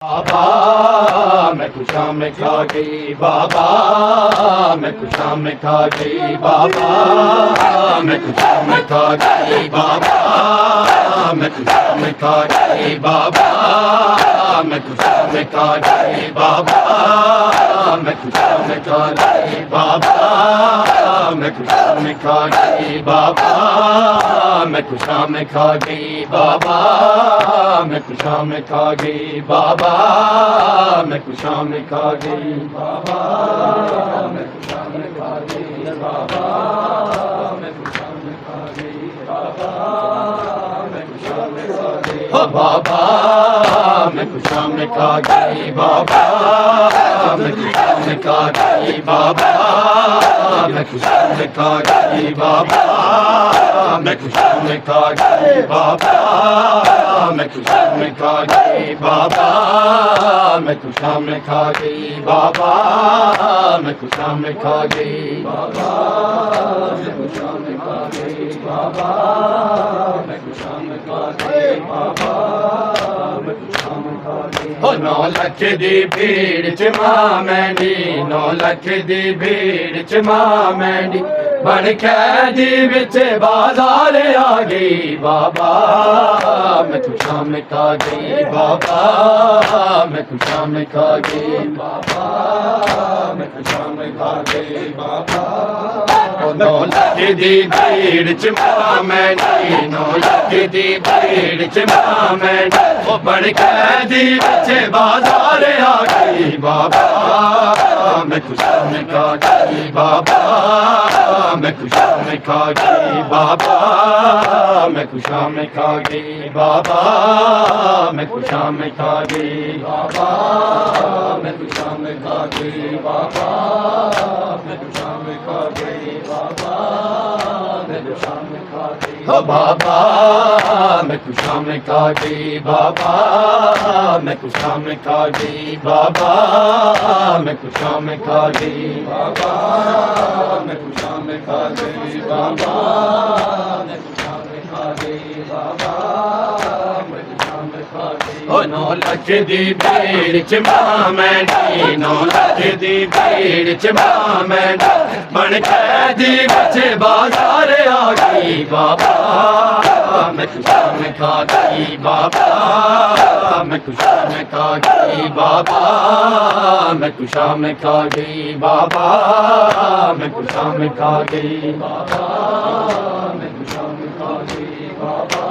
बाबा मैं कुछ शाम खा गई, बाबा मैं कुछ शाम खा गई, बाबा मैं कुछ शाम खा गई, बाबा मैं कुछ शाम खा गई, बाबा मैं कुछ शाम खा गई, बाबा मैं कुछ शाम खा गई, बाबा मैं कुछ शाम खा गई, बाबा मैं कुछ शाम खा गई, बाबा मैं कुछ शाम खा गई, बाबा मैं कुछ शाम खा गई, बाबा मैं कुछ शाम खा गई, बाबा मैं कुछ शाम खा गई, बाबा मैं कुछ शाम खा गई, ओ बाबा मैं कुछ शाम खा गई, बाबा मैं कुछ शाम खा गई, बाबा मैं कुछ शाम खा गई, बाबा मैं कुछ शाम खा गई, बाबा मैं कुछ शाम खा गई, बाबा मैं कुछ शाम खा गई, बाबा मैं कुछ शाम खा गई, बाबा मैं कुछ शाम खा गई, बाबा मैं कुछ शाम खा गई, बाबा मैं कुछ शाम खा गई, ओ 9 ਲੱਖ ਦੀ ਭੀੜ ਚ ਮਾਂ ਮੈਂਡੀ, 9 ਲੱਖ ਦੀ ਭੀੜ ਚ ਮਾਂ ਮੈਂਡੀ, ਬਣ ਕੈਦੀ ਵਿੱਚ ਬਾਜ਼ਾਰ ਆ ਗਈ, ਬਾਬਾ मैं कुछ शाम खा गई, बाबा मैं कुछ शाम खा गई, बाबा मैं कुछ शाम खा गई, बाबा 9 ਲੱਖ ਦੀ ਭੀੜ ਚ ਮਾਂ ਮੈਂਡੀ, 9 ਲੱਖ ਦੀ ਭੀੜ ਚ ਮਾਂ ਮੈਂਡੀ, ਉਹ ਬਣ ਕੈਦੀ ਵਿੱਚ ਬਾਜ਼ਾਰ ਆ ਗਈ, ਬਾਬਾ मैं कुछ शाम खा गई, बाबा मैं कुछ शाम खा गई, बाबा मैं कुछ शाम खा गई, बाबा मैं कुछ शाम खा गई, बाबा मैं कुछ शाम खा गई, बाबा मैं कुछ शाम खा गई, बाबा मैं कुछ शाम खा गई, ओ बाबा मैं कुछ शाम खा गई, बाबा मैं कुछ शाम खा गई, बाबा मैं कुछ शाम खा गई, बाबा मैं कुछ शाम खा गई, बाबा मैं कुछ शाम खा गई, बाबा मैं कुछ शाम खा गई, ओ 9 ਲੱਖ ਦੀ ਭੀੜ ਚ ਮਾਂ ਮੈਂਡੀ, 9 ਲੱਖ ਦੀ ਭੀੜ ਚ ਮਾਂ ਮੈਂਡੀ, ਬਣ ਕੈਦੀ ਵਿੱਚ ਬਾਜ਼ਾਰ ਆ ਗਈ, ਬਾਬਾ मैं कुछ शाम खा गई, बाबा मैं कुछ शाम खा गई, बाबा मैं कुछ शाम खा गई, बाबा मैं कुछ शाम खा गई, बाबा मैं कुछ शाम खा गई, बाबा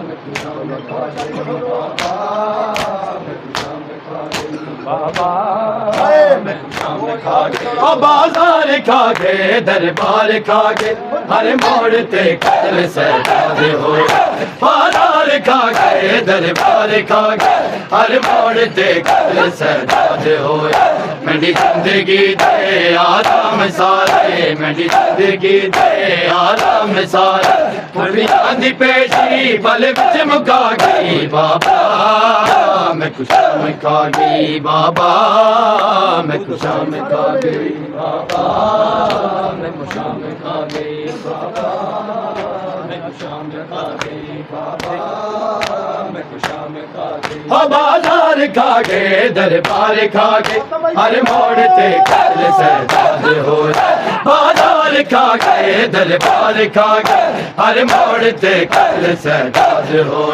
मैं कुछ शाम खा गई, बाबा मैं कुछ शाम खा गई, बाबा मैं कुछ शाम खा गई, ओ बाजार खा गए, दरबार खा गए, हर मोड़ ते कत्ल सहजाद हो, बाजार खा गए, दरबार खा गए, हर मोड़ ते कत्ल सहजाद हो, मेरी जिंदगी दे आराम सारे, मेरी जिंदगी दे आराम सारे, कुड़ियां दी पेशी पल विच मुका गई, बाबा मैं कुछ शाम खा गई, बाबा मैं कुछ शाम खा गई, बाबा मैं कुछ शाम खा गई, बाबा मैं कुछ शाम खा गई, बाबा मैं कुछ शाम खा गई, हो बाजार खा गए, दरबार खा गए, हर मोड़ ते कत्ल सहजाद हो, बाजार खा गए, दरबार खा गए, हर मोड़ ते कत्ल सहजाद हो,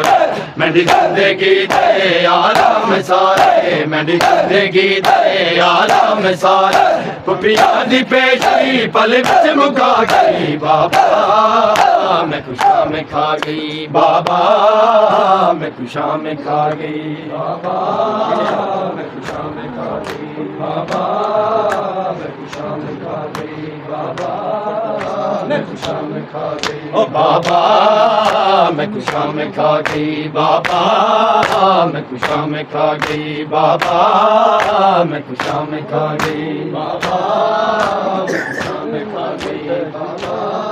मेरी जिंदगी दे आराम सारे, मेरी जिंदगी दे आराम सारे, कुपियां दी पेशी पल विच मुका गई, बाबा मैं कुछ शाम खा गई, बाबा मैं कुछ शाम खा गई, बाबा मैं कुछ शाम खा गई, बाबा मैं कुछ शाम खा गई, बाबा मैं कुछ शाम खा गई, ओ बाबा मैं कुछ शाम खा गई, बाबा मैं कुछ शाम खा गई, बाबा मैं कुछ शाम खा गई, बाबा मैं कुछ शाम खा गई, बाबा